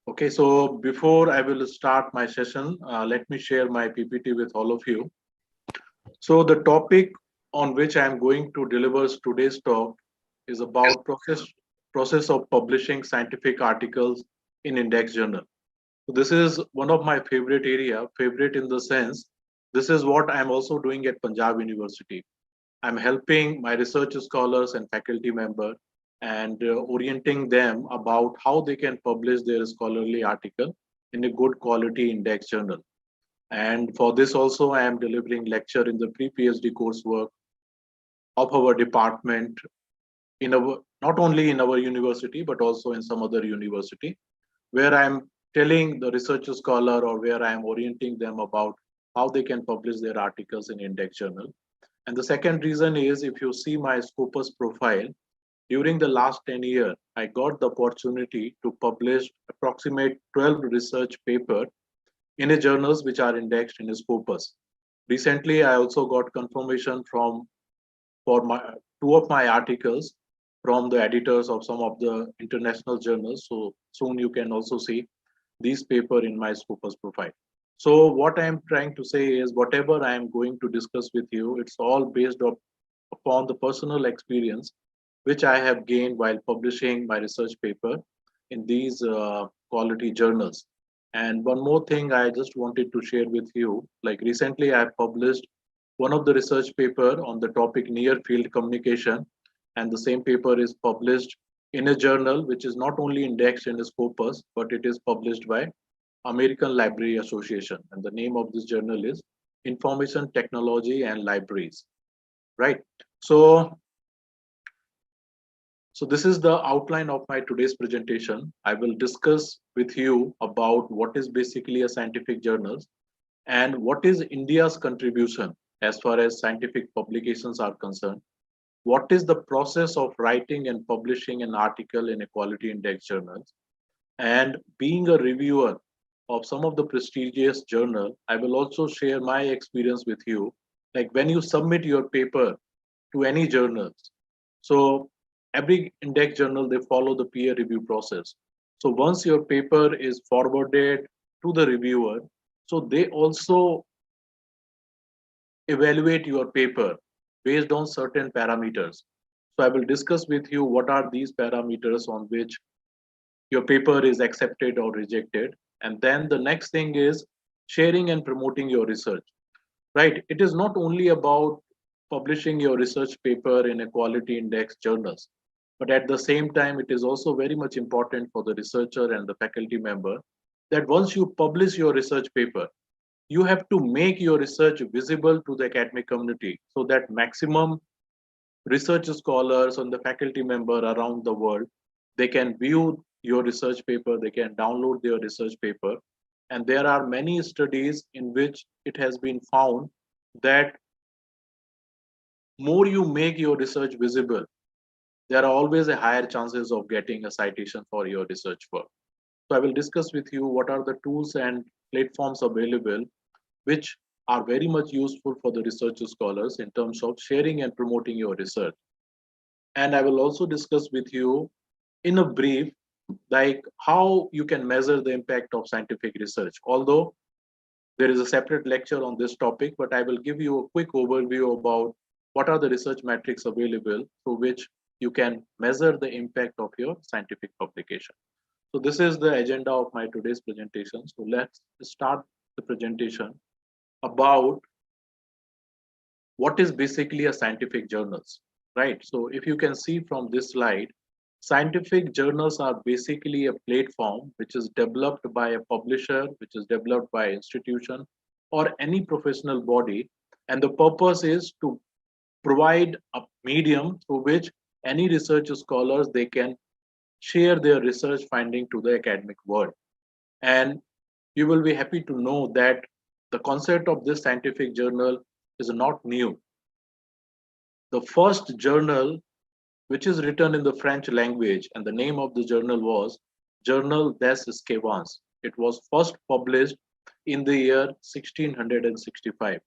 Okay, so before I will start my session, let me share my PPT with all of you. So the topic on which I am going to deliver today's talk is about process of publishing scientific articles in index journal. So this is one of my favorite area, favorite in the sense this is what I am also doing at Punjab University. I'm helping my research scholars and faculty member and orienting them about how they can publish their scholarly article in a good quality index journal. And for this also, I am delivering lecture in the pre-PhD coursework of our department in our not only in our university but also in some other university where I'm telling the research scholar or where I am orienting them about how they can publish their articles in index journal. And the second reason is if you see my Scopus profile, during the last 10 years, I got the opportunity to publish approximate 12 research papers in a journals which are indexed in Scopus. Recently, I also got confirmation from for my two of my articles from the editors of some of the international journals. So soon you can also see these paper in my Scopus profile. So what I am trying to say is whatever I am going to discuss with you, it's all based upon the personal experience which I have gained while publishing my research paper in these quality journals. And one more thing I just wanted to share with you, like recently I published one of the research paper on the topic near field communication, and the same paper is published in a journal which is not only indexed in Scopus, but it is published by American Library Association. And the name of this journal is Information Technology and Libraries, right? So so this is the outline of my today's presentation. I will discuss with you about what is basically a scientific journal and what is India's contribution as far as scientific publications are concerned. What is the process of writing and publishing an article in a quality index journal? And being a reviewer of some of the prestigious journal, I will also share my experience with you. Like when you submit your paper to any journals, so every index journal they follow the peer review process. So once your paper is forwarded to the reviewer, so they also evaluate your paper based on certain parameters. So I will discuss with you what are these parameters on which your paper is accepted or rejected. And then the next thing is sharing and promoting your research, right? It is not only about publishing your research paper in a quality index journals, but at the same time, it is also very much important for the researcher and the faculty member that once you publish your research paper, you have to make your research visible to the academic community so that maximum research scholars and the faculty member around the world, they can view your research paper, they can download their research paper. And there are many studies in which it has been found that more you make your research visible, there are always a higher chances of getting a citation for your research work. So I will discuss with you what are the tools and platforms available which are very much useful for the research scholars in terms of sharing and promoting your research. And I will also discuss with you in a brief like how you can measure the impact of scientific research. Although there is a separate lecture on this topic, but I will give you a quick overview about what are the research metrics available through which you can measure the impact of your scientific publication. So this is the agenda of my today's presentation. So let's start the presentation about what is basically a scientific journals, right? So if you can see from this slide, scientific journals are basically a platform which is developed by a publisher, which is developed by an institution or any professional body. And the purpose is to provide a medium through which any research scholars, they can share their research finding to the academic world. And you will be happy to know that the concept of this scientific journal is not new. The first journal which is written in the French language, and the name of the journal was Journal des Esquivans. It was first published in the year 1665.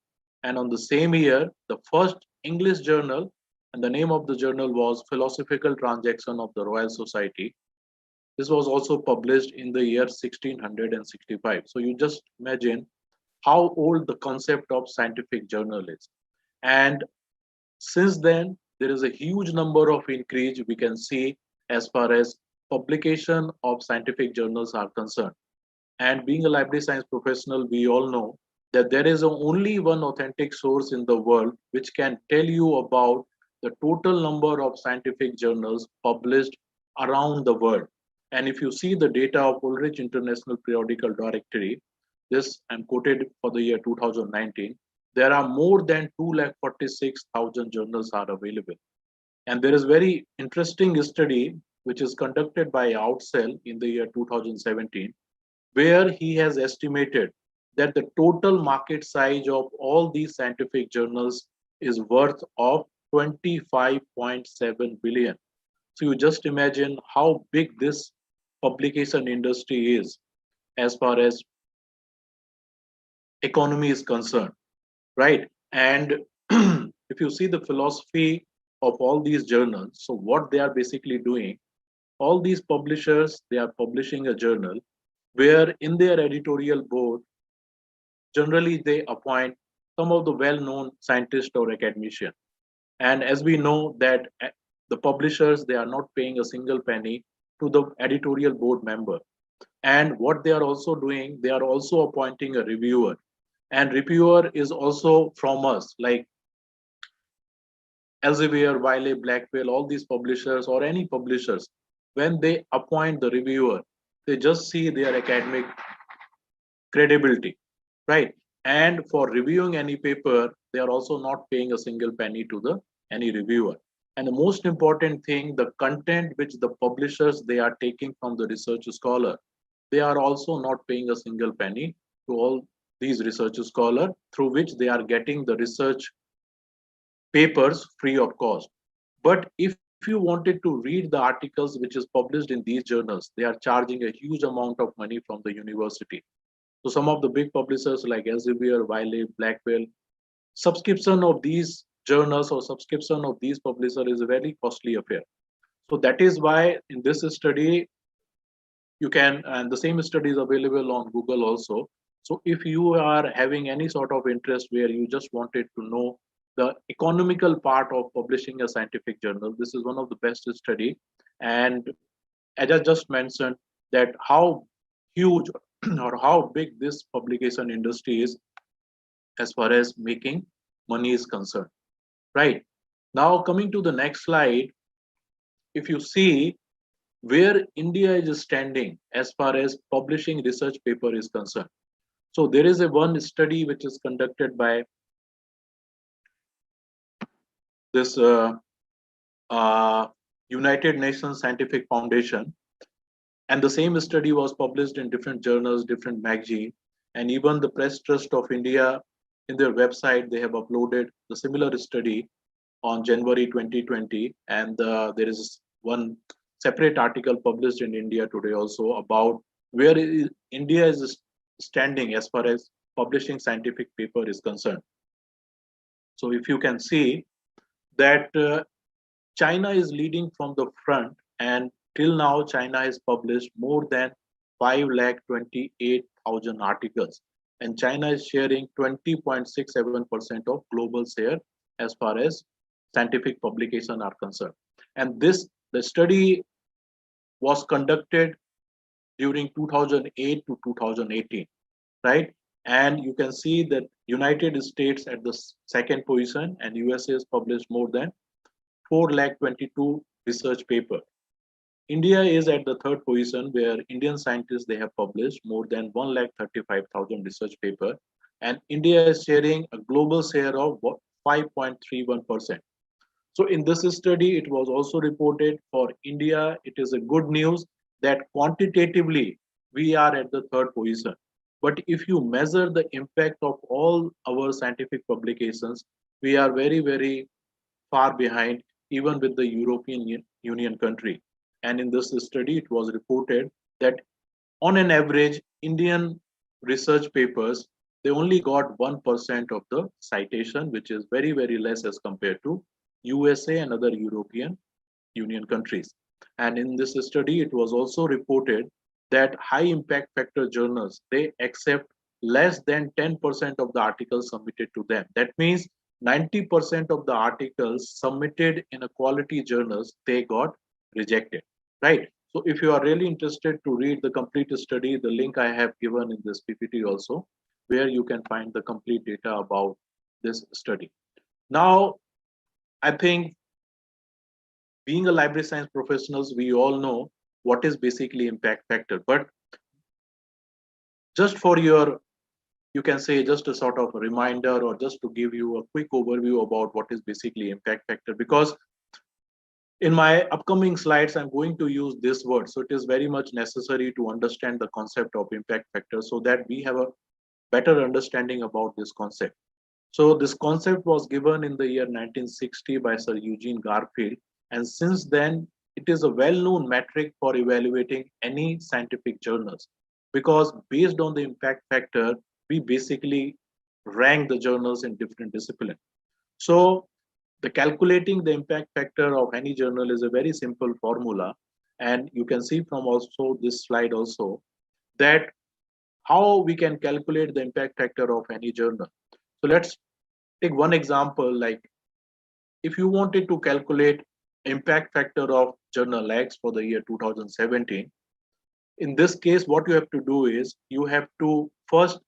And on the same year, the first English journal, and the name of the journal was Philosophical Transaction of the Royal Society. This was also published in the year 1665. So you just imagine how old the concept of scientific journal is. And since then, there is a huge number of increase we can see as far as publication of scientific journals are concerned. And being a library science professional, we all know that there is only one authentic source in the world which can tell you about the total number of scientific journals published around the world. And if you see the data of Ulrich International Periodical Directory, this I'm quoted for the year 2019, there are more than 246,000 journals are available. And there is very interesting study which is conducted by Outsell in the year 2017, where he has estimated that the total market size of all these scientific journals is worth of 25.7 billion. So you just imagine how big this publication industry is as far as economy is concerned, right? And if you see the philosophy of all these journals, so what they are basically doing, all these publishers, they are publishing a journal where in their editorial board, generally they appoint some of the well-known scientists or academicians. And as we know that the publishers, they are not paying a single penny to the editorial board member. And what they are also doing, they are also appointing a reviewer. And reviewer is also from us, like Elsevier, Wiley, Blackwell, all these publishers or any publishers, when they appoint the reviewer, they just see their academic credibility, right? And for reviewing any paper, they are also not paying a single penny to the any reviewer. And the most important thing, the content which the publishers they are taking from the research scholar, they are also not paying a single penny to all these research scholar, through which they are getting the research papers free of cost. But if you wanted to read the articles which is published in these journals, they are charging a huge amount of money from the university. So some of the big publishers like Elsevier, Wiley, Blackwell, subscription of these journals or subscription of these publishers is a very costly affair. So that is why in this study, you can, and the same study is available on Google also. So if you are having any sort of interest where you just wanted to know the economical part of publishing a scientific journal, this is one of the best study. And as I just mentioned, that how huge or how big this publication industry is as far as making money is concerned, right? Now coming to the next slide, if you see where India is standing as far as publishing research paper is concerned. So there is a one study which is conducted by this United Nations Scientific Foundation, and the same study was published in different journals, different magazines, and even the Press Trust of India in their website they have uploaded the similar study on January 2020, and there is one separate article published in India Today also about where India is standing as far as publishing scientific paper is concerned. So if you can see that China is leading from the front, and till now China has published more than 528,000 articles, and China is sharing 20.67% of global share as far as scientific publication are concerned. And the study was conducted during 2008 to 2018, right? And you can see that United States at the second position, and USA has published more than 422 research paper. India is at the third position, where Indian scientists they have published more than 135,000 research paper, and India is sharing a global share of 5.31%. So in this study, it was also reported for India, it is a good news that quantitatively we are at the third position. But if you measure the impact of all our scientific publications, we are very, very far behind even with the European Union country. And in this study, it was reported that on an average, Indian research papers, they only got 1% of the citation, which is very, very less as compared to USA and other European Union countries. And in this study, it was also reported that high impact factor journals, they accept less than 10% of the articles submitted to them. That means 90% of the articles submitted in a quality journals, they got rejected, right? So if you are really interested to read the complete study, the link I have given in this PPT also, where you can find the complete data about this study. Now, I think being a library science professionals, we all know what is basically impact factor. But just for your, you can say just a sort of a reminder or just to give you a quick overview about what is basically impact factor, because in my upcoming slides, I'm going to use this word. So it is very much necessary to understand the concept of impact factor so that we have a better understanding about this concept. So this concept was given in the year 1960 by Sir Eugene Garfield. And since then, it is a well-known metric for evaluating any scientific journals, because based on the impact factor, we basically rank the journals in different disciplines. So the calculating the impact factor of any journal is a very simple formula. And you can see from also this slide also that how we can calculate the impact factor of any journal. So let's take one example, like if you wanted to calculate impact factor of journal X for the year 2017, in this case, what you have to do is you have to first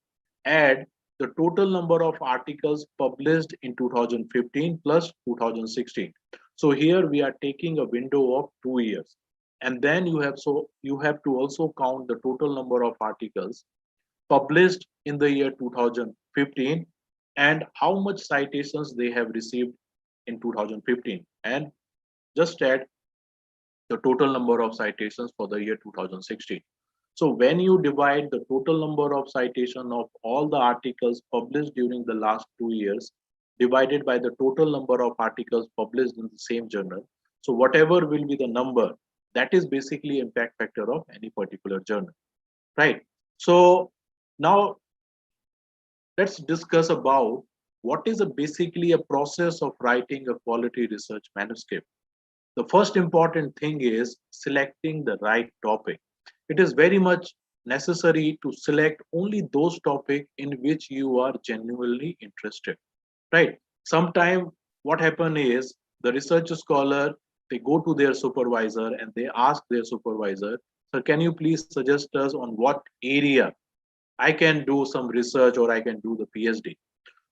add the total number of articles published in 2015 plus 2016. So here we are taking a window of 2 years. And then you have to also count the total number of articles published in the year 2015 and how much citations they have received in 2015, and just add the total number of citations for the year 2016. So when you divide the total number of citation of all the articles published during the last 2 years divided by the total number of articles published in the same journal, so whatever will be the number, that is basically impact factor of any particular journal, right? So now let's discuss about what is basically a process of writing a quality research manuscript. The first important thing is selecting the right topic. It is very much necessary to select only those topics in which you are genuinely interested, right? Sometime what happen is the research scholar, they go to their supervisor and they ask their supervisor, sir, can you please suggest us on what area I can do some research or I can do the PhD.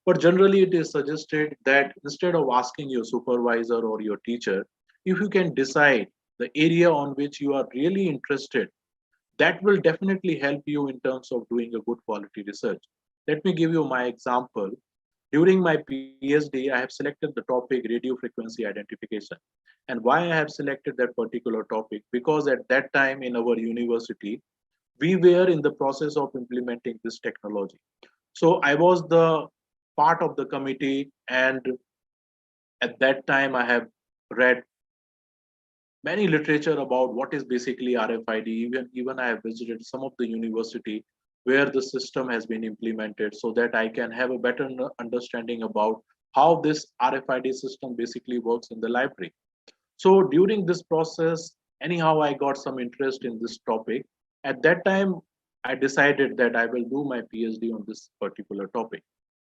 But generally, it is suggested that instead of asking your supervisor or your teacher, if you can decide the area on which you are really interested, that will definitely help you in terms of doing a good quality research. Let me give you my example. During my PhD, I have selected the topic radio frequency identification. And why I have selected that particular topic? Because at that time in our university, we were in the process of implementing this technology. So I was the part of the committee, and at that time I have read many literature about what is basically RFID. Even I have visited some of the university where the system has been implemented so that I can have a better understanding about how this RFID system basically works in the library. So during this process, anyhow, I got some interest in this topic. At that time, I decided that I will do my PhD on this particular topic.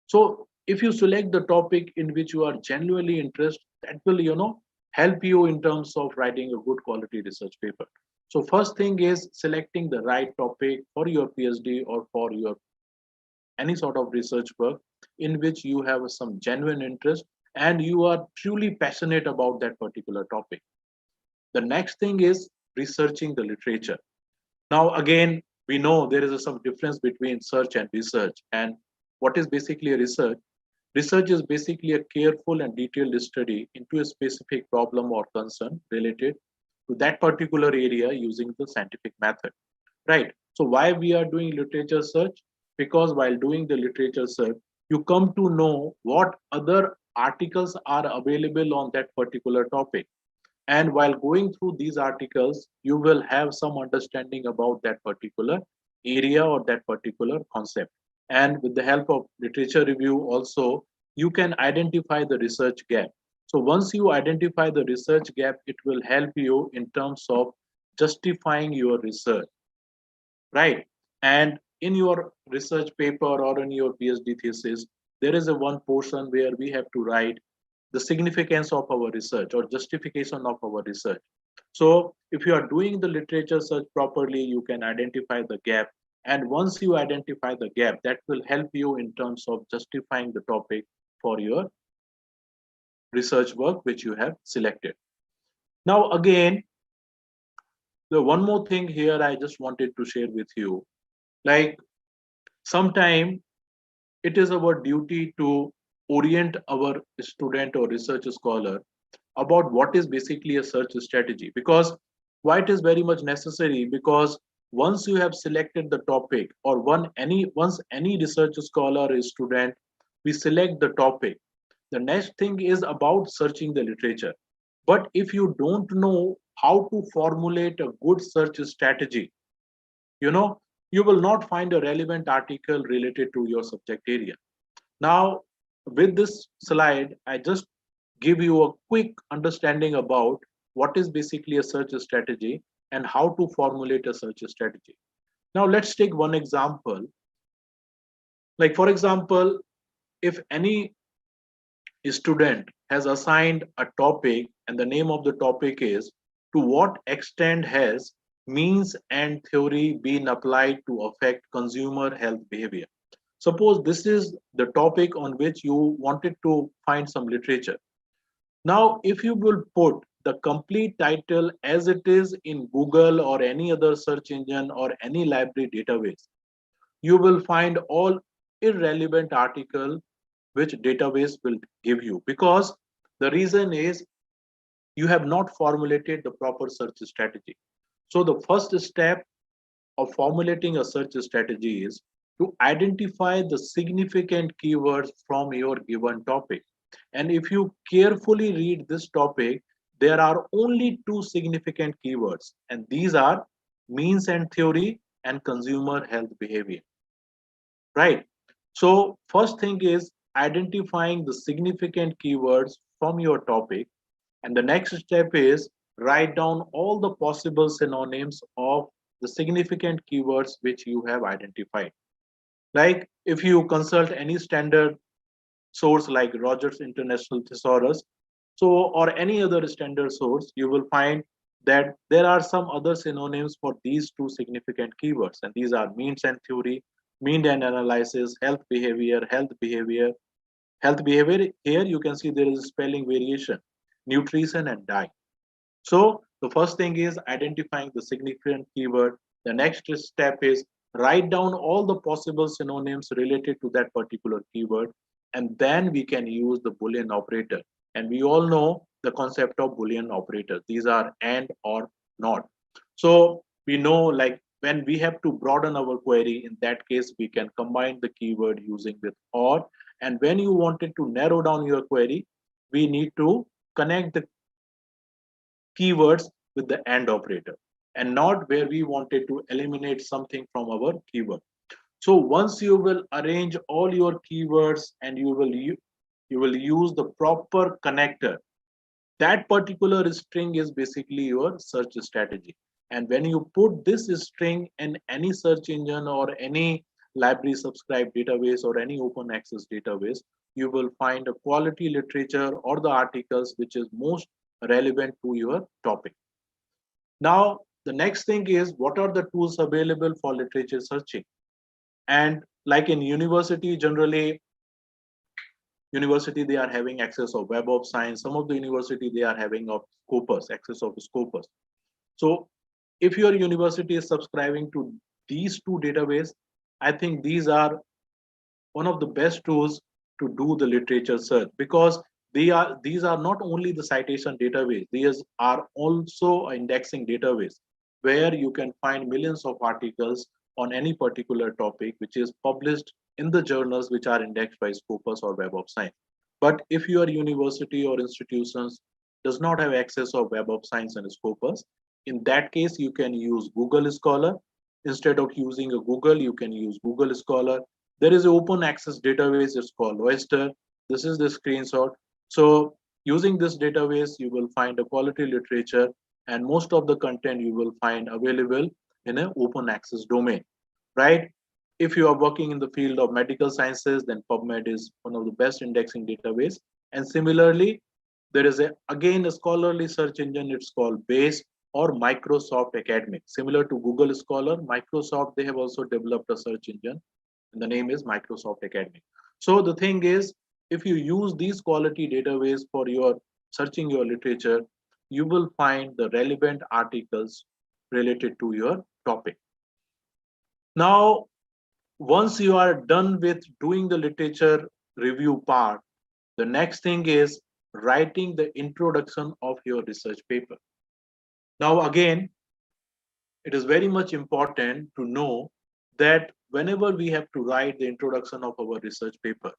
So if you select the topic in which you are genuinely interested, that will, help you in terms of writing a good quality research paper. So first thing is selecting the right topic for your PhD or for your any sort of research work in which you have some genuine interest and you are truly passionate about that particular topic. The next thing is researching the literature. Now, again, we know there is some difference between search and research. And what is basically a research? Research is basically a careful and detailed study into a specific problem or concern related to that particular area using the scientific method, right? So why we are doing literature search? Because while doing the literature search, you come to know what other articles are available on that particular topic. And while going through these articles, you will have some understanding about that particular area or that particular concept. And with the help of literature review also, you can identify the research gap. So once you identify the research gap, it will help you in terms of justifying your research, right? And in your research paper or in your PhD thesis, there is a one portion where we have to write the significance of our research or justification of our research. So if you are doing the literature search properly, you can identify the gap. And once you identify the gap, that will help you in terms of justifying the topic for your research work which you have selected. Now, again, the one more thing here I just wanted to share with you. Like, sometime it is our duty to orient our student or research scholar about what is basically a search strategy, because why it is very much necessary, because once you have selected the topic, or once any research scholar or student, we select the topic, the next thing is about searching the literature. But if you don't know how to formulate a good search strategy, you know, you will not find a relevant article related to your subject area. Now, with this slide, I just give you a quick understanding about what is basically a search strategy and how to formulate a search strategy. Now, let's take one example. Like, for example, if any student has assigned a topic and the name of the topic is to what extent has means and theory been applied to affect consumer health behavior. Suppose this is the topic on which you wanted to find some literature. Now, if you will put the complete title as it is in Google or any other search engine or any library database, you will find all irrelevant article which database will give you, because the reason is you have not formulated the proper search strategy. So the first step of formulating a search strategy is to identify the significant keywords from your given topic. And if you carefully read this topic, there are only two significant keywords, and these are means and theory and consumer health behavior, right? So first thing is identifying the significant keywords from your topic, and the next step is write down all the possible synonyms of the significant keywords which you have identified. Like, if you consult any standard source like Rogers International Thesaurus, so, or any other standard source, you will find that there are some other synonyms for these two significant keywords, and these are means and theory, mean and analysis, health behavior. Here you can see there is a spelling variation, nutrition and diet. So the first thing is identifying the significant keyword. The next step is write down all the possible synonyms related to that particular keyword, and then we can use the Boolean operator. And we all know the concept of Boolean operator. These are and or not. So we know, like, when we have to broaden our query, in that case, we can combine the keyword using with or. And when you wanted to narrow down your query, we need to connect the keywords with the AND operator, and not where we wanted to eliminate something from our keyword. So once you will arrange all your keywords and you will use the proper connector, that particular string is basically your search strategy. And when you put this string in any search engine or any library subscribed database or any open access database, you will find a quality literature or the articles which is most relevant to your topic. Now, the next thing is, what are the tools available for literature searching? And like in university, generally, university, they are having access of Web of Science. Some of the university, they are having of Scopus, access of Scopus. So if your university is subscribing to these two databases, I think these are one of the best tools to do the literature search, because these are not only the citation database, these are also an indexing database where you can find millions of articles on any particular topic which is published in the journals which are indexed by Scopus or Web of Science. But if your university or institutions does not have access of Web of Science and Scopus, in that case you can use Google Scholar. Instead of using a Google, you can use Google Scholar. There is an open access database, it's called Oyster. This is the screenshot. So Using this database, you will find a quality literature, and most of the content you will find available in an open access domain, right? If you are working in the field of medical sciences, then PubMed is one of the best indexing database. And similarly, there is again a scholarly search engine. It's called Base or Microsoft Academic. Similar to Google Scholar, Microsoft, they have also developed a search engine, and the name is Microsoft Academic. So the thing is, if you use these quality database for your searching your literature, you will find the relevant articles related to your topic. Now, once you are done with doing the literature review part, the next thing is writing the introduction of your research paper. Now, again, it is very much important to know that whenever we have to write the introduction of our research paper,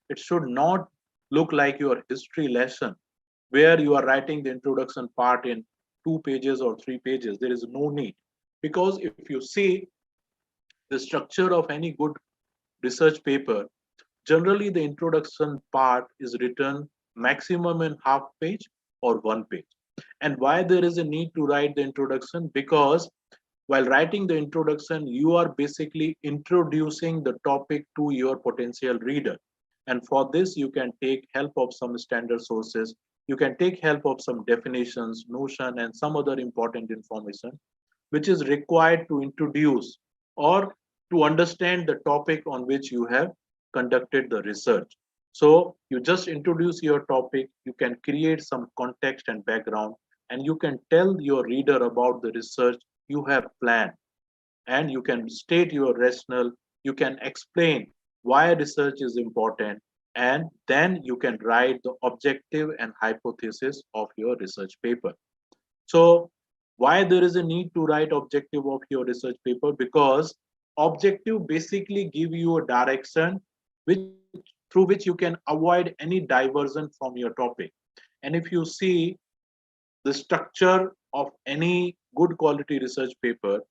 it should not look like your history lesson where you are writing the introduction part in 2 pages or 3 pages. There is no need, because if you see the structure of any good research paper, generally the introduction part is written maximum in half page or 1 page. And why there is a need to write the introduction? Because while writing the introduction, you are basically introducing the topic to your potential reader. And for this, you can take help of some standard sources. You can take help of some definitions, notion, and some other important information, which is required to introduce or to understand the topic on which you have conducted the research. So you just introduce your topic, you can create some context and background, and you can tell your reader about the research you have planned, and you can state your rationale, you can explain why research is important, and then you can write the objective and hypothesis of your research paper. So why there is a need to write objective of your research paper? Because objective basically give you a direction which through which you can avoid any diversion from your topic. And if you see the structure of any good quality research paper,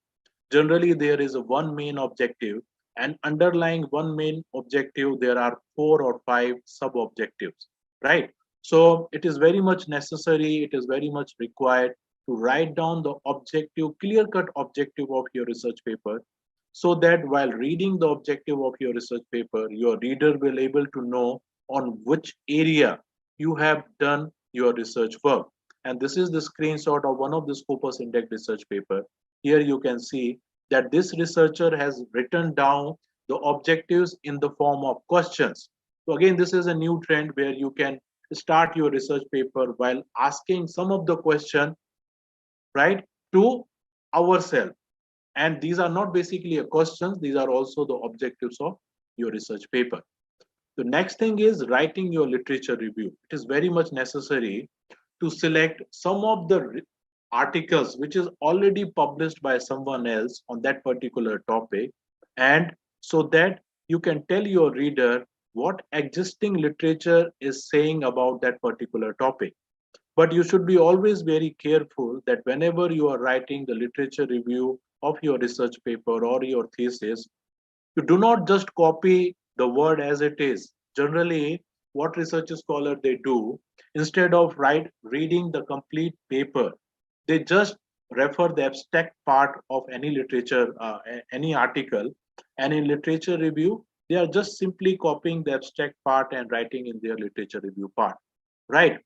generally there is a one main objective, and underlying one main objective there are 4 or 5 sub objectives, right? So it is very much necessary, it is very much required to write down the objective, clear cut objective of your research paper, so that while reading the objective of your research paper, your reader will able to know on which area you have done your research work. And this is the screenshot of one of the Scopus Index research paper. Here you can see that this researcher has written down the objectives in the form of questions. So again, this is a new trend where you can start your research paper while asking some of the question, right, to ourselves. And these are not basically a questions, these are also the objectives of your research paper. The next thing is writing your literature review. It is very much necessary to select some of the articles which is already published by someone else on that particular topic, and so that you can tell your reader what existing literature is saying about that particular topic. But you should be always very careful that whenever you are writing the literature review of your research paper or your thesis, you do not just copy the word as it is. Generally, what research scholar they do, instead of reading the complete paper, they just refer the abstract part of any literature, any article, and in literature review, they are just simply copying the abstract part and writing in their literature review part, right?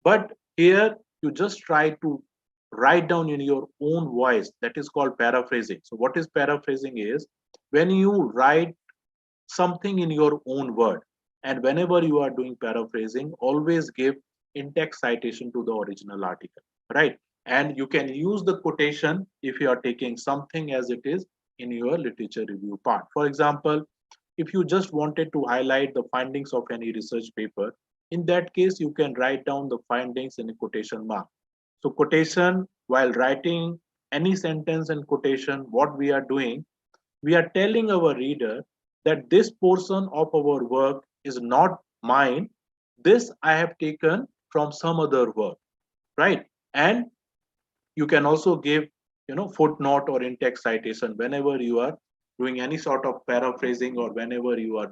But here you just try to write down in your own voice. That is called paraphrasing. So what is paraphrasing is when you write something in your own word, and whenever you are doing paraphrasing, always give in-text citation to the original article, right? And you can use the quotation if you are taking something as it is in your literature review part. For example, if you just wanted to highlight the findings of any research paper, in that case you can write down the findings in a quotation mark. So quotation, while writing any sentence in quotation, what we are doing, we are telling our reader that this portion of our work is not mine, this I have taken from some other work, right? And you can also give, footnote or in-text citation whenever you are doing any sort of paraphrasing, or whenever you are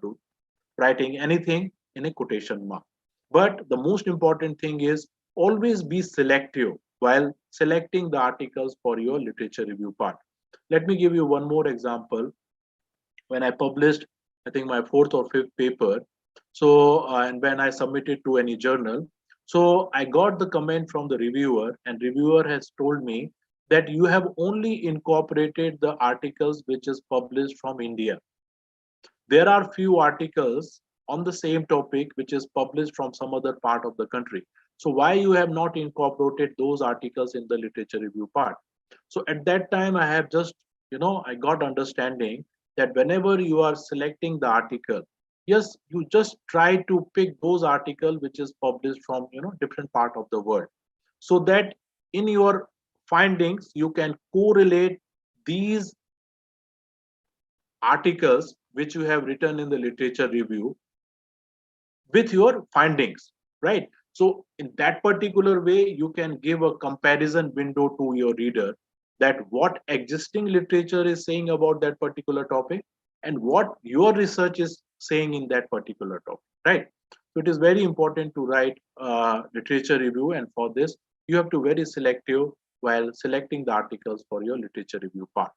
writing anything in a quotation mark. But the most important thing is always be selective while selecting the articles for your literature review part. Let me give you one more example. When I published, I think my fourth or fifth paper, so and when I submitted to any journal, so I got the comment from the reviewer, and reviewer has told me that you have only incorporated the articles which is published from India. There are few articles on the same topic which is published from some other part of the country. So why you have not incorporated those articles in the literature review part? So at that time I have just, I got understanding that whenever you are selecting the article, yes, you just try to pick those articles which is published from, different part of the world, so that in your findings you can correlate these articles which you have written in the literature review with your findings, right? So in that particular way, you can give a comparison window to your reader, that what existing literature is saying about that particular topic and what your research is saying in that particular topic, right? So it is very important to write literature review, and for this you have to very selective while selecting the articles for your literature review part.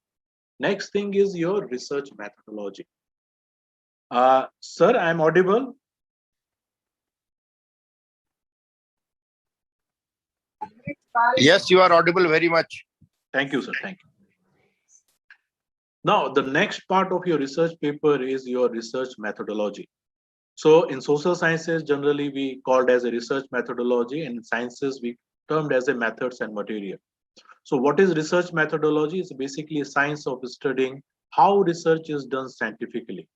Next thing is your research methodology. Sir, I'm audible? Yes, you are audible very much. Thank you, sir. Thank you. Now, the next part of your research paper is your research methodology. So in social sciences, generally we called as a research methodology, and in sciences we termed as a methods and material. So what is research methodology? It's basically a science of studying how research is done scientifically.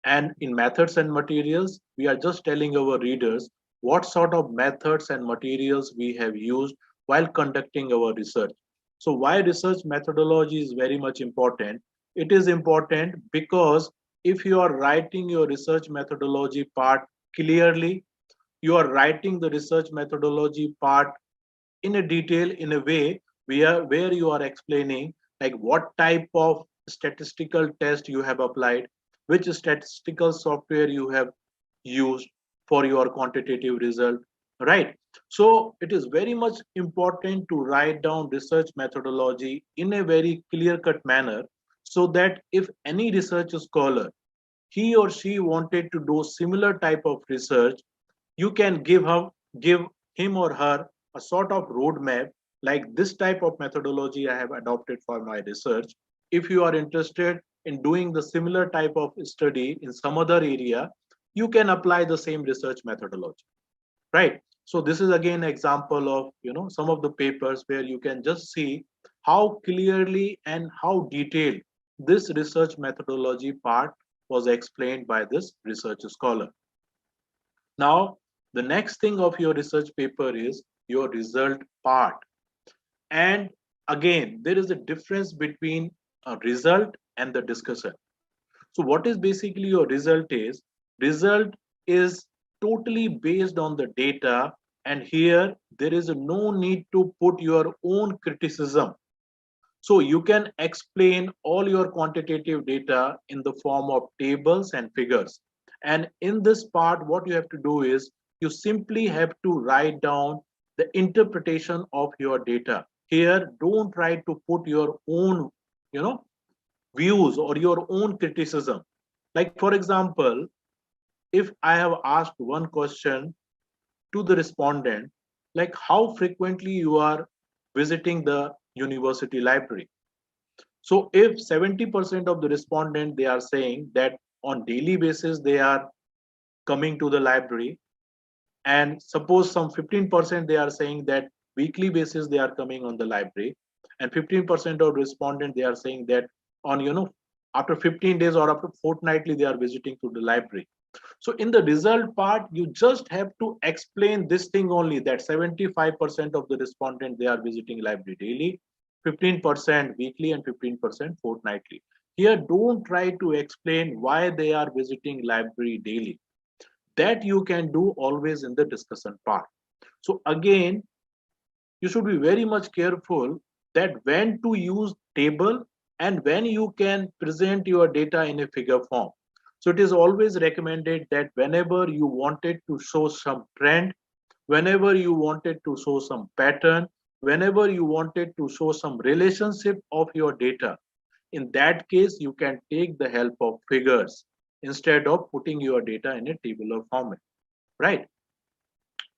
And in methods and materials, we are just telling our readers what sort of methods and materials we have used while conducting our research. So why research methodology is very much important? It is important because if you are writing your research methodology part clearly, you are writing the research methodology part in a detail, in a way where you are explaining like what type of statistical test you have applied, which statistical software you have used for your quantitative result, right? So it is very much important to write down research methodology in a very clear cut manner, so that if any research scholar, he or she wanted to do similar type of research, you can give him or her a sort of roadmap, like this type of methodology I have adopted for my research. If you are interested in doing the similar type of study in some other area, you can apply the same research methodology, right? So this is again an example of, some of the papers where you can just see how clearly and how detailed this research methodology part was explained by this research scholar. Now, the next thing of your research paper is your result part. And again, there is a difference between a result and the discussion. So what is basically your result is totally based on the data, and here there is no need to put your own criticism. So you can explain all your quantitative data in the form of tables and figures. And in this part, what you have to do is you simply have to write down the interpretation of your data. Here, don't try to put your own, you know, views or your own criticism. Like for example, if I have asked one question to the respondent, like how frequently you are visiting the university library. So if 70% of the respondent, they are saying that on daily basis they are coming to the library, and suppose some 15% they are saying that weekly basis they are coming on the library, and 15% of respondent they are saying that on, after 15 days or after fortnightly they are visiting to the library. So in the result part, you just have to explain this thing only, that 75% of the respondent they are visiting library daily, 15% weekly, and 15% fortnightly. Here, don't try to explain why they are visiting library daily. That you can do always in the discussion part. So again, you should be very much careful that when to use table and when you can present your data in a figure form. So it is always recommended that whenever you wanted to show some trend, whenever you wanted to show some pattern, whenever you wanted to show some relationship of your data, in that case, you can take the help of figures instead of putting your data in a tabular format, right?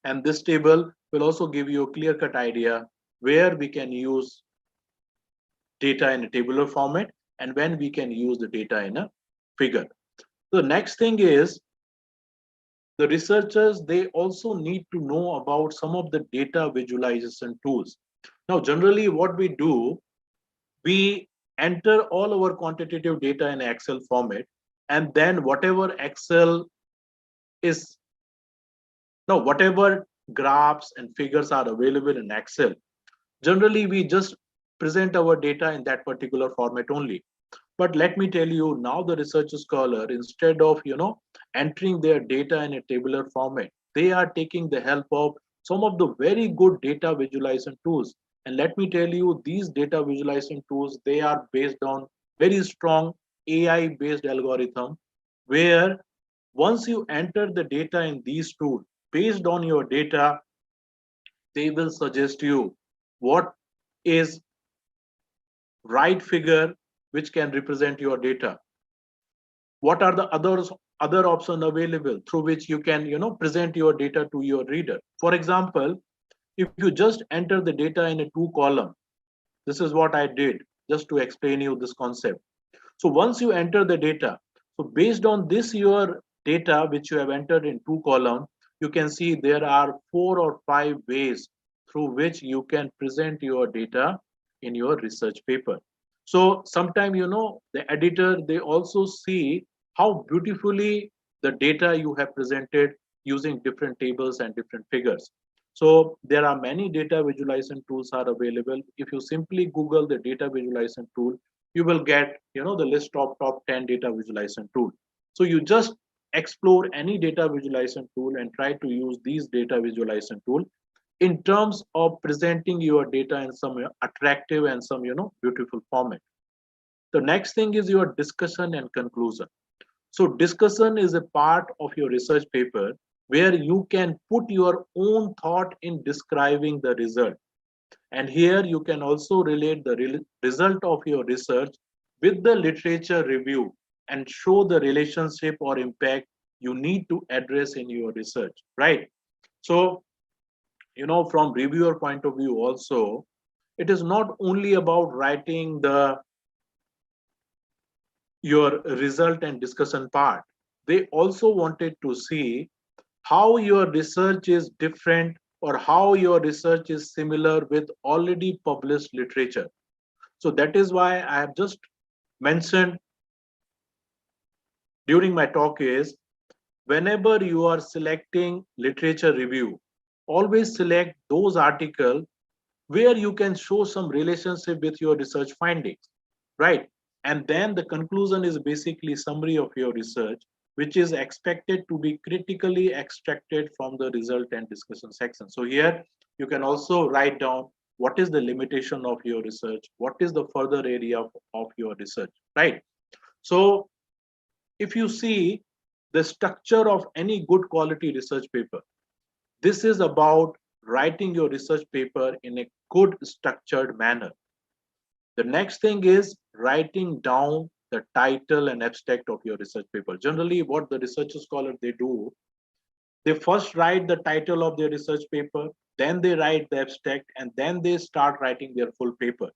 And this table will also give you a clear-cut idea where we can use data in a tabular format and when we can use the data in a figure. The next thing is the researchers, they also need to know about some of the data visualization tools. Now, generally what we do, we enter all our quantitative data in Excel format, and then whatever Excel is, no, whatever graphs and figures are available in Excel, generally we just present our data in that particular format only. But let me tell you, now the research scholar, instead of entering their data in a tabular format, they are taking the help of some of the very good data visualization tools. And let me tell you, these data visualization tools, they are based on very strong AI based algorithm, where once you enter the data in these tools, based on your data, they will suggest you what is right figure which can represent your data. What are the other options available through which you can present your data to your reader? For example, if you just enter the data in a two column, this is what I did just to explain you this concept. So once you enter the data, so based on this your data which you have entered in two column, you can see there are 4 or 5 ways through which you can present your data in your research paper. So sometime the editor, they also see how beautifully the data you have presented using different tables and different figures. So there are many data visualization tools are available. If you simply Google the data visualization tool, you will get the list of top 10 data visualization tool. So you just explore any data visualization tool and try to use these data visualization tool in terms of presenting your data in some attractive and some beautiful format. The next thing is your discussion and conclusion. So discussion is a part of your research paper where you can put your own thought in describing the result. And here you can also relate the result of your research with the literature review and show the relationship or impact you need to address in your research, right? So, from reviewer point of view also, it is not only about writing the your result and discussion part. They also wanted to see how your research is different or how your research is similar with already published literature. So that is why I have just mentioned during my talk is whenever you are selecting literature review, always select those articles where you can show some relationship with your research findings, right? And then the conclusion is basically summary of your research, which is expected to be critically extracted from the result and discussion section. So here you can also write down what is the limitation of your research, what is the further area of your research, right? So if you see the structure of any good quality research paper, this is about writing your research paper in a good structured manner. The next thing is writing down the title and abstract of your research paper. Generally, what the research scholar they do, they first write the title of their research paper, then they write the abstract, and then they start writing their full paper.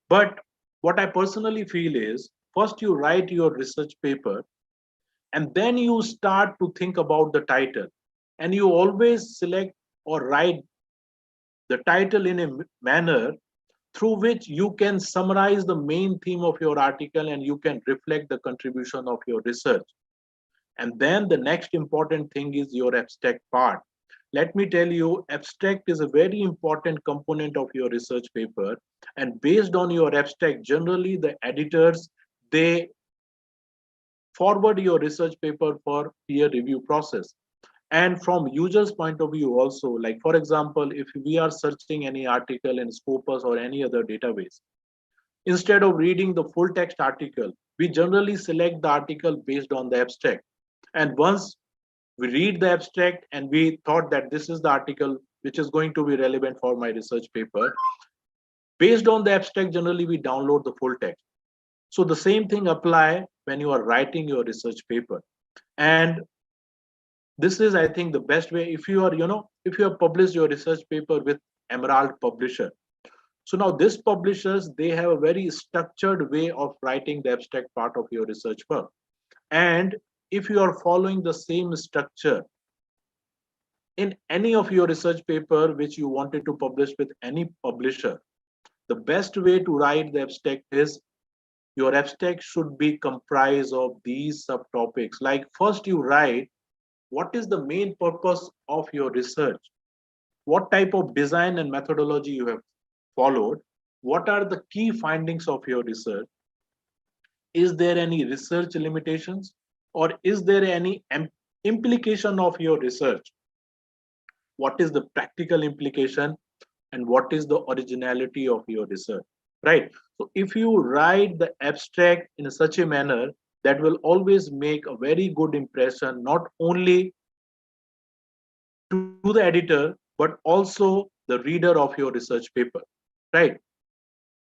But what I personally feel is first you write your research paper and then you start to think about the title, and you always select or write the title in a manner through which you can summarize the main theme of your article and you can reflect the contribution of your research. And then the next important thing is your abstract part. Let me tell you, abstract is a very important component of your research paper. And based on your abstract, generally the editors, they forward your research paper for peer review process. And from users point of view also, like for example, if we are searching any article in Scopus or any other database, Instead of reading the full text article, we generally select the article based on the abstract. And once we read the abstract and we thought that this is the article which is going to be relevant for my research paper, based on the abstract, generally we download the full text. So the same thing apply when you are writing your research paper. And this is, I think, the best way. If you are, if you have published your research paper with Emerald Publisher, so now this publishers, they have a very structured way of writing the abstract part of your research work. And if you are following the same structure in any of your research paper which you wanted to publish with any publisher, the best way to write the abstract is your abstract should be comprised of these subtopics. Like first you write what is the main purpose of your research, what type of design and methodology you have followed, what are the key findings of your research, is there any research limitations, or is there any implication of your research, what is the practical implication, and what is the originality of your research, right? So if you write the abstract in such a manner, that will always make a very good impression, not only to the editor but also the reader of your research paper, right?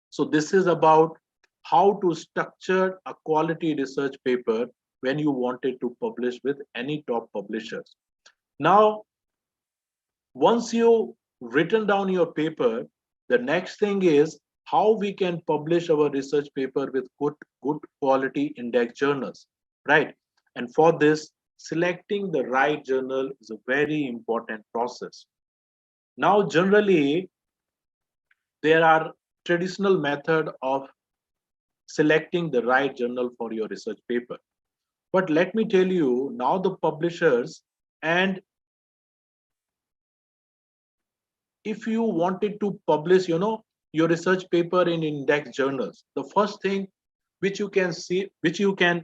So this is about how to structure a quality research paper when you wanted to publish with any top publishers. Now, once you written down your paper, the next thing is how we can publish our research paper with good quality index journals, right? And for this, selecting the right journal is a very important process. Now, generally, there are traditional method of selecting the right journal for your research paper. But let me tell you, now the publishers, and if you wanted to publish, your research paper in index journals, the first thing which you can see, which you can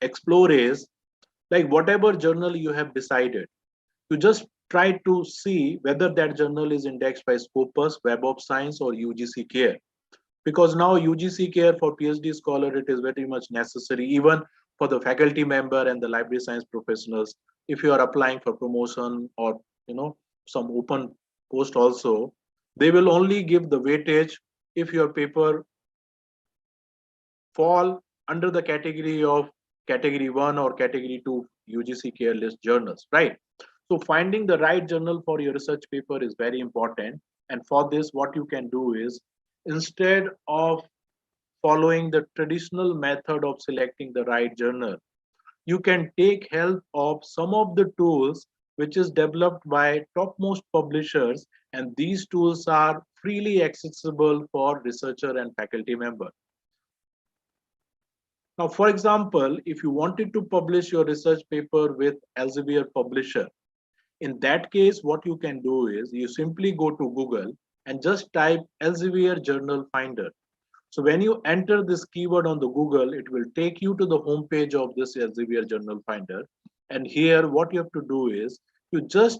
explore is like whatever journal you have decided, you just try to see whether that journal is indexed by Scopus, Web of Science, or UGC Care. Because now UGC Care for PhD scholar, it is very much necessary, even for the faculty member and the library science professionals. If you are applying for promotion or some open post also, they will only give the weightage if your paper fall under the category of category 1 or category 2 UGC Care list journals, right? So finding the right journal for your research paper is very important. And for this, what you can do is, instead of following the traditional method of selecting the right journal, you can take help of some of the tools which is developed by topmost publishers, and these tools are freely accessible for researcher and faculty member. Now, for example, if you wanted to publish your research paper with Elsevier publisher, in that case, what you can do is you simply go to Google and just type Elsevier Journal Finder. So when you enter this keyword on the Google, it will take you to the home page of this Elsevier Journal Finder. And here, what you have to do is you just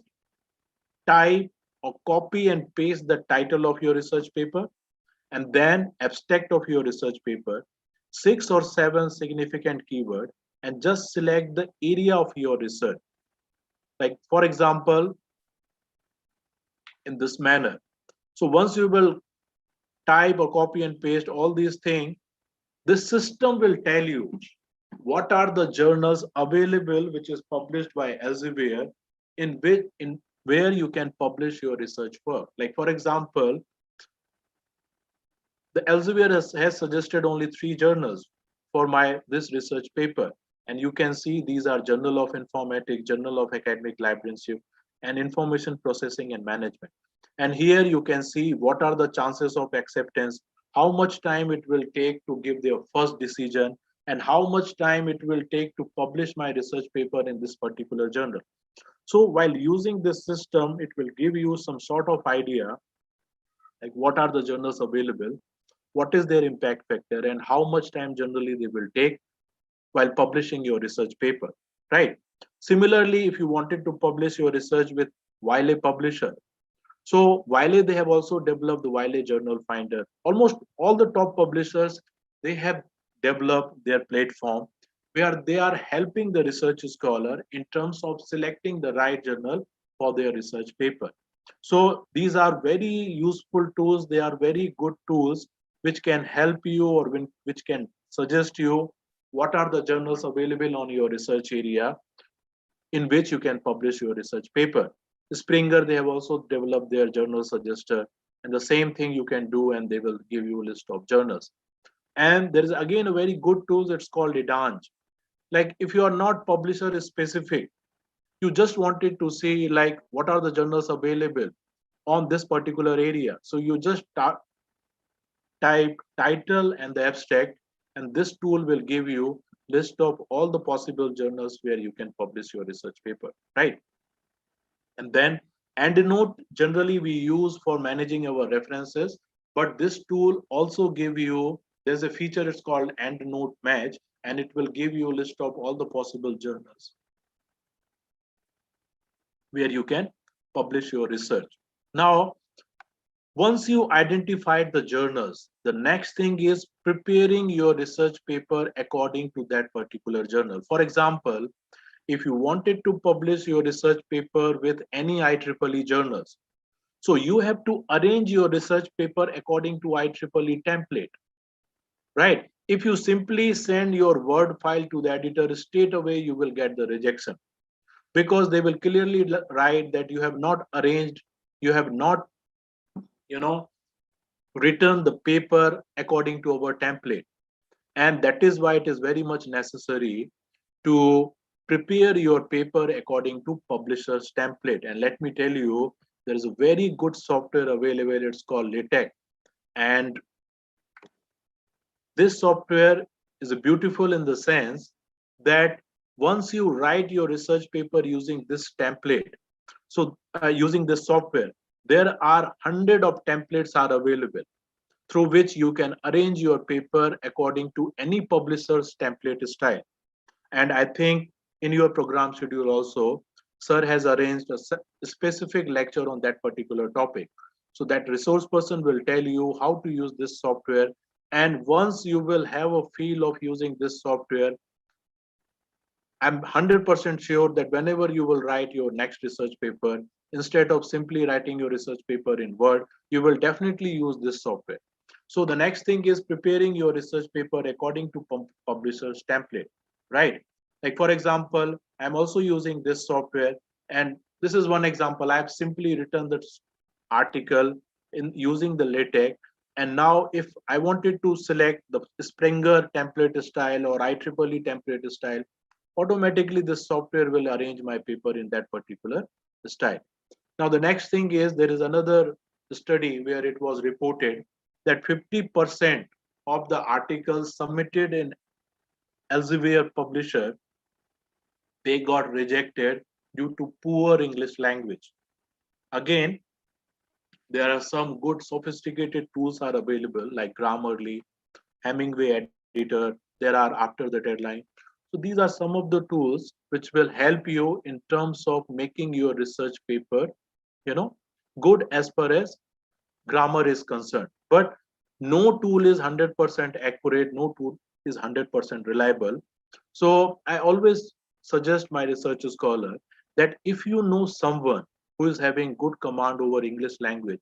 type or copy and paste the title of your research paper, and then abstract of your research paper, 6 or 7 significant keyword, and just select the area of your research. Like for example, in this manner. So once you will type or copy and paste all these things, this system will tell you what are the journals available which is published by Elsevier in where you can publish your research work. Like for example, the Elsevier has suggested only 3 journals for this research paper, and you can see these are Journal of Informatics, Journal of Academic Librarianship, and Information Processing and Management. And here you can see what are the chances of acceptance, how much time it will take to give their first decision, and how much time it will take to publish my research paper in this particular journal. So while using this system, it will give you some sort of idea like what are the journals available, what is their impact factor, and how much time generally they will take while publishing your research paper, right? Similarly, if you wanted to publish your research with while a publisher, So Wiley, they have also developed the Wiley Journal Finder. Almost all the top publishers, they have developed their platform where they are helping the research scholar in terms of selecting the right journal for their research paper. So these are very useful tools. They are very good tools which can help you or which can suggest you what are the journals available on your research area in which you can publish your research paper. Springer, they have also developed their journal suggester, and the same thing you can do, and they will give you a list of journals. And there is again a very good tool. It's called Edange. Like if you are not publisher specific, you just wanted to see like what are the journals available on this particular area. So you just type title and the abstract, and this tool will give you list of all the possible journals where you can publish your research paper, right? And then EndNote generally we use for managing our references, but this tool also give you, there's a feature, it's called EndNote Match, and it will give you a list of all the possible journals where you can publish your research. Now, once you identified the journals, the next thing is preparing your research paper according to that particular journal. For example, if you wanted to publish your research paper with any IEEE journals, so you have to arrange your research paper according to IEEE template, right? If you simply send your Word file to the editor, straight away you will get the rejection because they will clearly write that you have not arranged, you have not, you know, written the paper according to our template. And that is why it is very much necessary to prepare your paper according to publisher's template. And let me tell you, there is a very good software available. It's called LaTeX. And this software is beautiful in the sense that once you write your research paper using this template, so using this software, there are hundred of templates are available through which you can arrange your paper according to any publisher's template style. And I think in your program schedule also, sir has arranged a specific lecture on that particular topic. So that resource person will tell you how to use this software. And once you will have a feel of using this software, I'm 100% sure that whenever you will write your next research paper, instead of simply writing your research paper in Word, you will definitely use this software. So the next thing is preparing your research paper according to publisher's template, right? Like for example, I'm also using this software, and this is one example. I've simply written this article in using the LaTeX. And now if I wanted to select the Springer template style or IEEE template style, automatically this software will arrange my paper in that particular style. Now, the next thing is there is another study where it was reported that 50% of the articles submitted in Elsevier publisher, they got rejected due to poor English language. Again, there are some good sophisticated tools are available like Grammarly, Hemingway editor, there are after the deadline. So these are some of the tools which will help you in terms of making your research paper, you know, good as far as grammar is concerned. But no tool is 100% accurate, no tool is 100% reliable. So I always suggest my research scholar that if you know someone who is having good command over English language,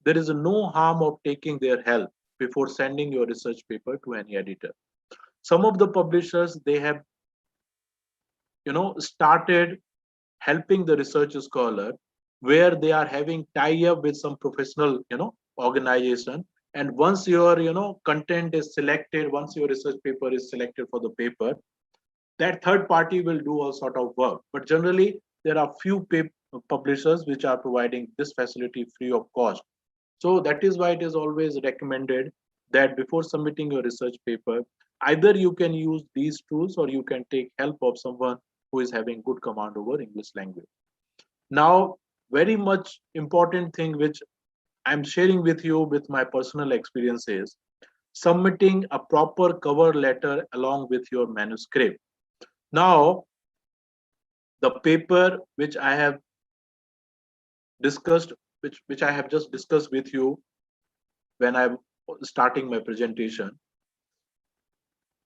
there is no harm of taking their help before sending your research paper to any editor. Some of the publishers, they have, started helping the research scholar where they are having tie up with some professional, organization. And once your, content is selected, once your research paper is selected for the paper, that third party will do all sort of work. But generally, there are few publishers which are providing this facility free of cost. So that is why it is always recommended that before submitting your research paper, either you can use these tools or you can take help of someone who is having good command over English language. Now, very much important thing which I'm sharing with you with my personal experiences, submitting a proper cover letter along with your manuscript. Now, the paper which I have discussed which I have just discussed with you when I'm starting my presentation.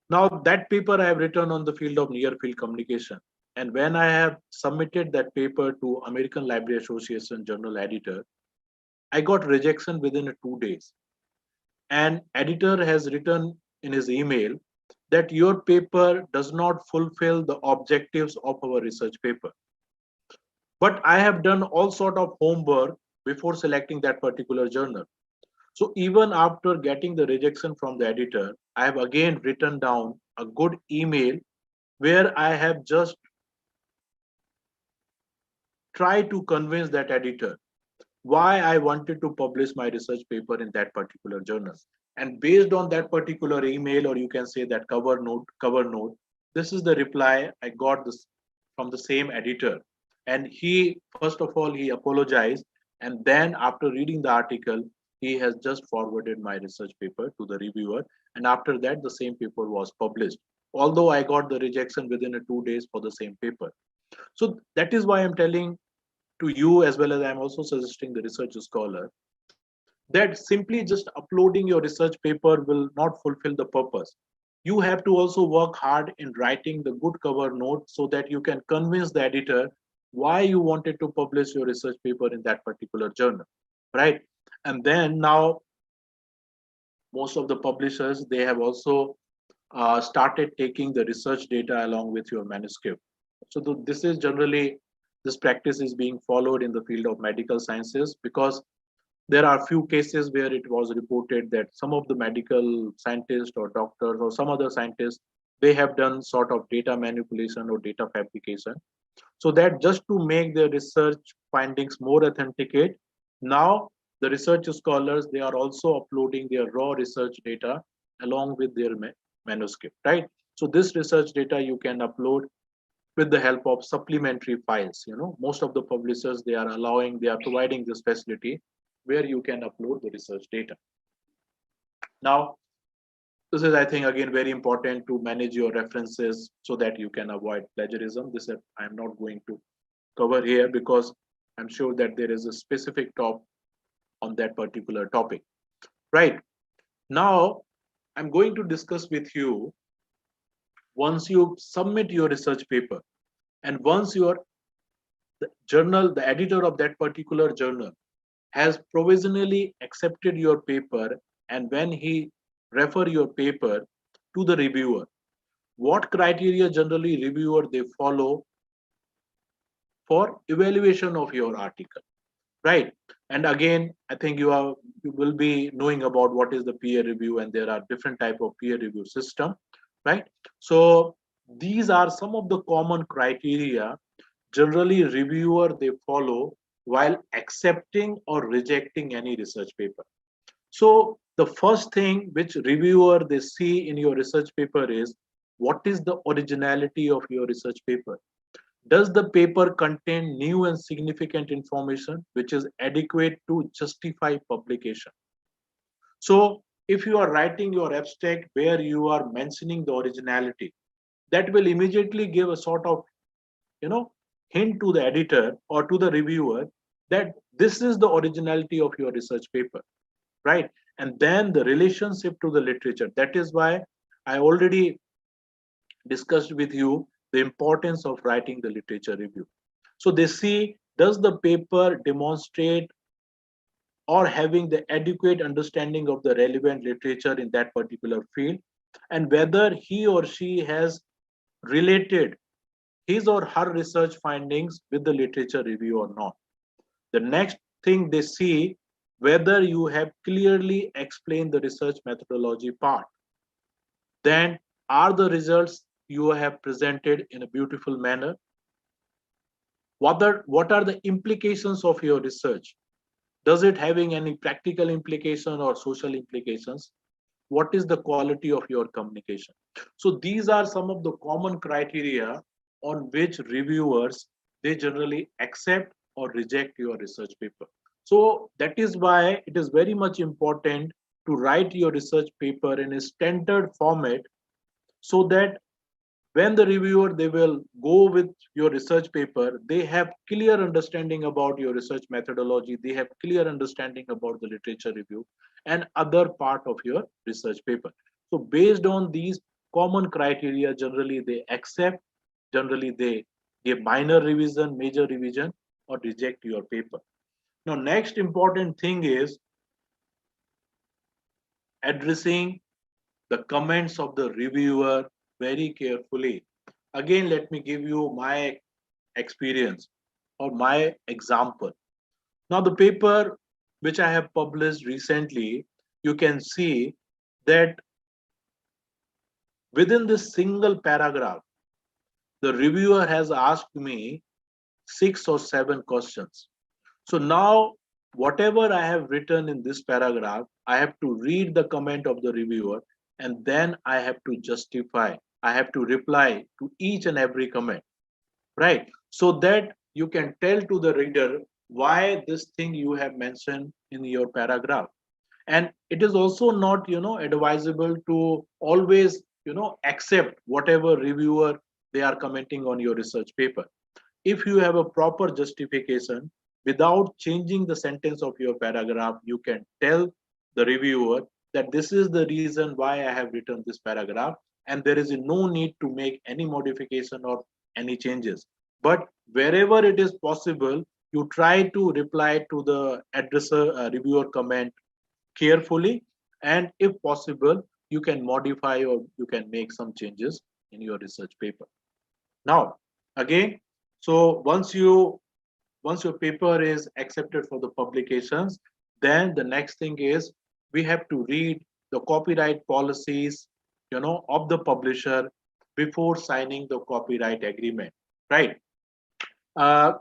Now that paper I have written on the field of near field communication. And when I have submitted that paper to American Library Association journal editor, I got rejection within 2 days. And editor has written in his email that your paper does not fulfill the objectives of our research paper. But I have done all sort of homework before selecting that particular journal. So even after getting the rejection from the editor, I have again written down a good email where I have just tried to convince that editor why I wanted to publish my research paper in that particular journal. And based on that particular email, or you can say that cover note, this is the reply I got this from the same editor. And he, first of all, he apologized. And then after reading the article, he has just forwarded my research paper to the reviewer. And after that, the same paper was published. Although I got the rejection within 2 days for the same paper. So that is why I'm telling to you, as well as I'm also suggesting the research scholar, that simply just uploading your research paper will not fulfill the purpose. You have to also work hard in writing the good cover note so that you can convince the editor why you wanted to publish your research paper in that particular journal, right? And then now most of the publishers, they have also started taking the research data along with your manuscript. So this is generally, this practice is being followed in the field of medical sciences, because there are few cases where it was reported that some of the medical scientists or doctors or some other scientists, they have done sort of data manipulation or data fabrication, so that just to make their research findings more authenticate, now the research scholars, they are also uploading their raw research data along with their manuscript, right? So this research data you can upload with the help of supplementary files. Most of the publishers, they are providing this facility where you can upload the research data. Now, this is, I think, again, very important to manage your references so that you can avoid plagiarism. This I'm not going to cover here because I'm sure that there is a specific talk on that particular topic. Right. Now, I'm going to discuss with you, once you submit your research paper and once your the editor of that particular journal has provisionally accepted your paper, and when he refer your paper to the reviewer, what criteria generally reviewer they follow for evaluation of your article, right? And again, I think you will be knowing about what is the peer review, and there are different type of peer review system, right? So these are some of the common criteria generally reviewer they follow while accepting or rejecting any research paper. So the first thing which reviewer they see in your research paper is, what is the originality of your research paper? Does the paper contain new and significant information which is adequate to justify publication? So if you are writing your abstract where you are mentioning the originality, that will immediately give a sort of, you know, hint to the editor or to the reviewer that this is the originality of your research paper, right? And then the relationship to the literature. That is why I already discussed with you the importance of writing the literature review. So they see, does the paper demonstrate or having the adequate understanding of the relevant literature in that particular field, and whether he or she has related his or her research findings with the literature review or not. The next thing they see, whether you have clearly explained the research methodology part. Then, are the results you have presented in a beautiful manner? What are the implications of your research? Does it having any practical implication or social implications? What is the quality of your communication? So these are some of the common criteria on which reviewers, they generally accept or reject your research paper. So that is why it is very much important to write your research paper in a standard format, so that when the reviewer, they will go with your research paper, they have clear understanding about your research methodology, they have clear understanding about the literature review and other part of your research paper. So based on these common criteria, generally they accept, generally they give minor revision, major revision, or reject your paper. Now next important thing is addressing the comments of the reviewer very carefully. Again, let me give you my experience or my example. Now, the paper which I have published recently, you can see that within this single paragraph, the reviewer has asked me 6 or 7 questions. So now, whatever I have written in this paragraph, I have to read the comment of the reviewer and then I have to justify. I have to reply to each and every comment, right? So that you can tell to the reader why this thing you have mentioned in your paragraph. And it is also not, advisable to always, accept whatever reviewer they are commenting on your research paper. If you have a proper justification without changing the sentence of your paragraph, you can tell the reviewer that this is the reason why I have written this paragraph, and there is no need to make any modification or any changes. But wherever it is possible, you try to reply to the addresser reviewer comment carefully, and if possible, you can modify or you can make some changes in your research paper. Now, again, so once your paper is accepted for the publications, then the next thing is we have to read the copyright policies, of the publisher before signing the copyright agreement, right? Uh,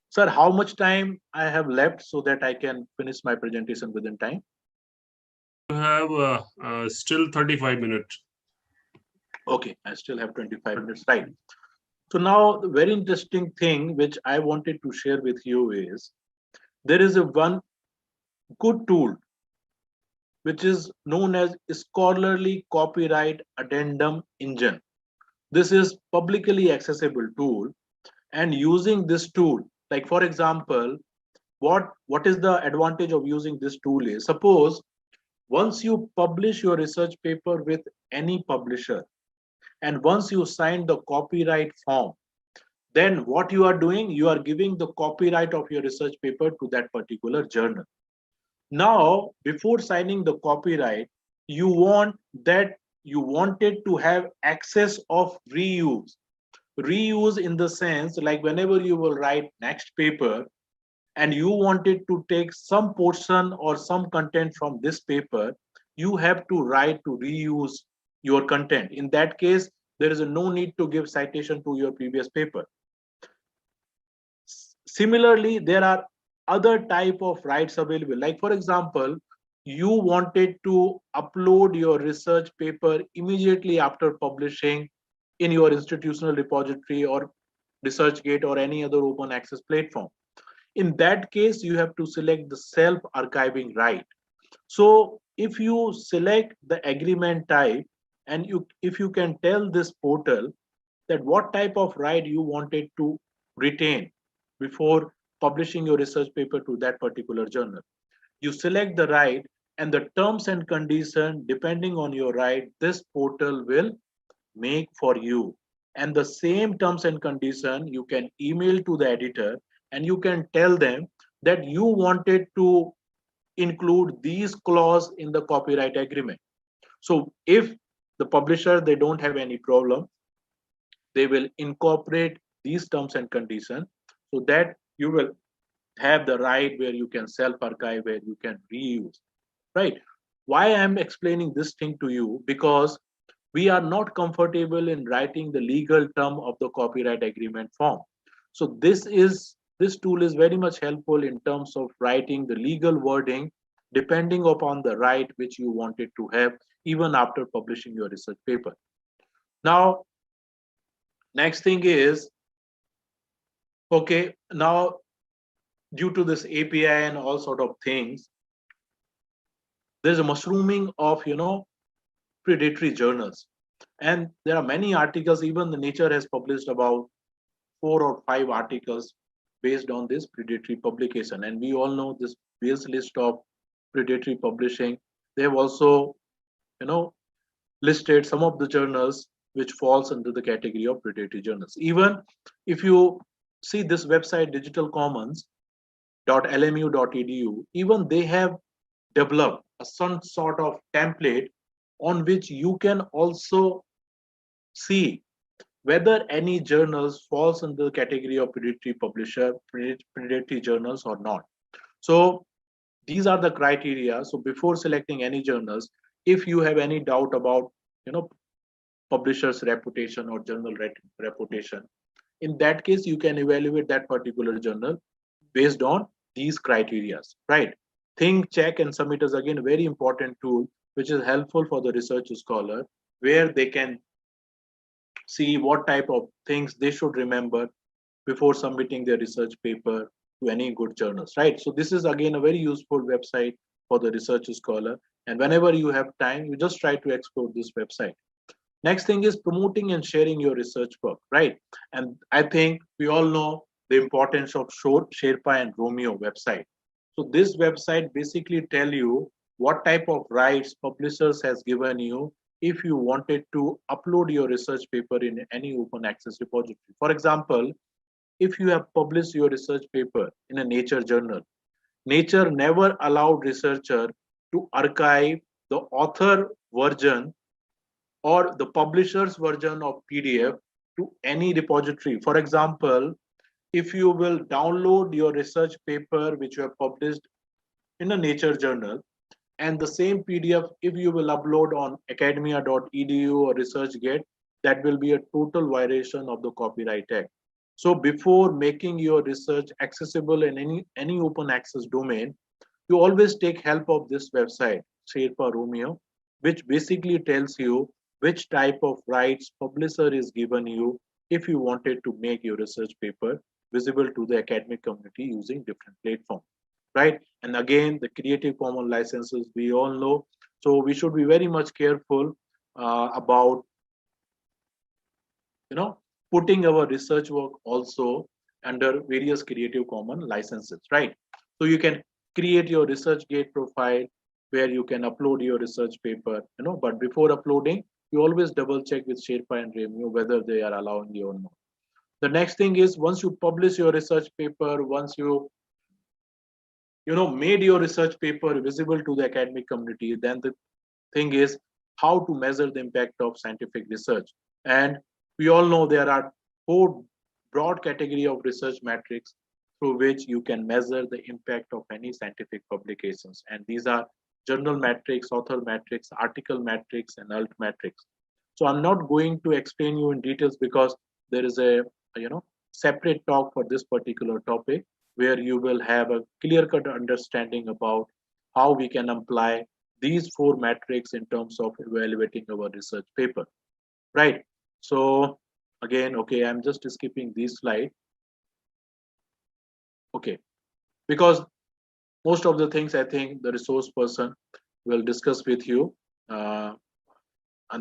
Sir, how much time I have left so that I can finish my presentation within time? You have still 35 minutes. Okay, I still have 25 minutes, right? So now the very interesting thing which I wanted to share with you is there is a one good tool which is known as Scholarly Copyright Addendum Engine. This is publicly accessible tool, and using this tool, like for example, what is the advantage of using this tool is, suppose once you publish your research paper with any publisher and once you sign the copyright form, then what you are doing, you are giving the copyright of your research paper to that particular journal. Now, before signing the copyright, you wanted to have access of reuse in the sense like whenever you will write next paper and you wanted to take some portion or some content from this paper, you have to write to reuse your content. In that case, there is no need to give citation to your previous paper. Similarly, there are other type of rights available. Like for example, you wanted to upload your research paper immediately after publishing in your institutional repository or ResearchGate or any other open access platform. In that case, you have to select the self-archiving right. So if you select the agreement type and if you can tell this portal that what type of right you wanted to retain before publishing your research paper to that particular journal. You select the right and the terms and condition depending on your right, this portal will make for you. And the same terms and condition you can email to the editor and you can tell them that you wanted to include these clause in the copyright agreement. So if the publisher, they don't have any problem, they will incorporate these terms and conditions so that you will have the right where you can self-archive, where you can reuse, right? Why I'm explaining this thing to you? Because we are not comfortable in writing the legal term of the copyright agreement form. So this tool is very much helpful in terms of writing the legal wording depending upon the right which you wanted to have even after publishing your research paper. Now, next thing is, okay, now due to this API and all sort of things, there's a mushrooming of predatory journals. And there are many articles, even the Nature has published about 4 or 5 articles based on this predatory publication. And we all know this base list of predatory publishing. They have also, you know, listed some of the journals which falls under the category of predatory journals. Even if you see this website digitalcommons.lmu.edu, even they have developed some sort of template on which you can also see whether any journals falls under the category of predatory journals or not. So these are the criteria. So before selecting any journals, if you have any doubt about, you know, publisher's reputation or journal reputation, in that case you can evaluate that particular journal based on these criteria, right? Think, check, and submit is again a very important tool which is helpful for the research scholar, where they can see what type of things they should remember before submitting their research paper to any good journals, right? So this is again a very useful website for the research scholar. And whenever you have time, you just try to explore this website. Next thing is promoting and sharing your research work, right? And I think we all know the importance of Sherpa and Romeo website. So this website basically tell you what type of rights publishers has given you if you wanted to upload your research paper in any open access repository. For example, if you have published your research paper in a Nature journal, Nature never allowed researcher to archive the author version or the publisher's version of PDF to any repository. For example, if you will download your research paper which you have published in a Nature journal, and the same PDF, if you will upload on academia.edu or ResearchGate, that will be a total violation of the Copyright Act. So before making your research accessible in any open access domain, you always take help of this website, Sherpa Romeo, which basically tells you which type of rights publisher is given you if you wanted to make your research paper visible to the academic community using different platforms, right? And again, the Creative Commons licenses, we all know. So we should be very much careful about, you know, putting our research work also under various Creative Commons licenses, right? So you can create your ResearchGate profile where you can upload your research paper, you know, but before uploading, you always double check with Sherpa and Review whether they are allowing you or not. The next thing is, once you publish your research paper, once you know made your research paper visible to the academic community, then the thing is how to measure the impact of scientific research. And we all know there are 4 broad category of research metrics through which you can measure the impact of any scientific publications, and these are journal metrics, author metrics, article metrics, and alt metrics. So I'm not going to explain you in details because there is a, you know, separate talk for this particular topic where you will have a clear cut understanding about how we can apply these 4 metrics in terms of evaluating our research paper, right? So again, okay, I'm just skipping this slide, okay, because most of the things I think the resource person will discuss with you on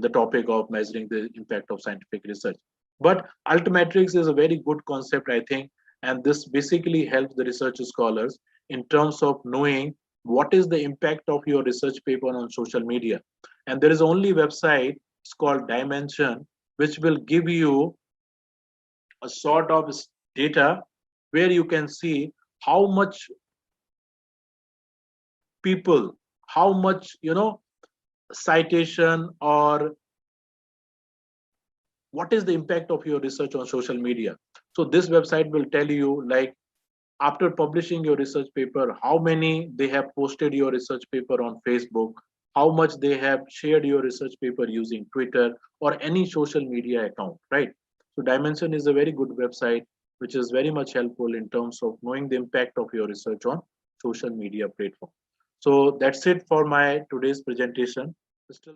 the topic of measuring the impact of scientific research. But altmetrics is a very good concept, I think, and this basically helps the research scholars in terms of knowing what is the impact of your research paper on social media. And there is only website, it's called Dimension, which will give you a sort of data where you can see how much people, how much, you know, citation, or what is the impact of your research on social media. So this website will tell you, like, after publishing your research paper, how many they have posted your research paper on Facebook, how much they have shared your research paper using Twitter or any social media account, right? So Dimension is a very good website which is very much helpful in terms of knowing the impact of your research on social media platform. So that's it for my today's presentation. Still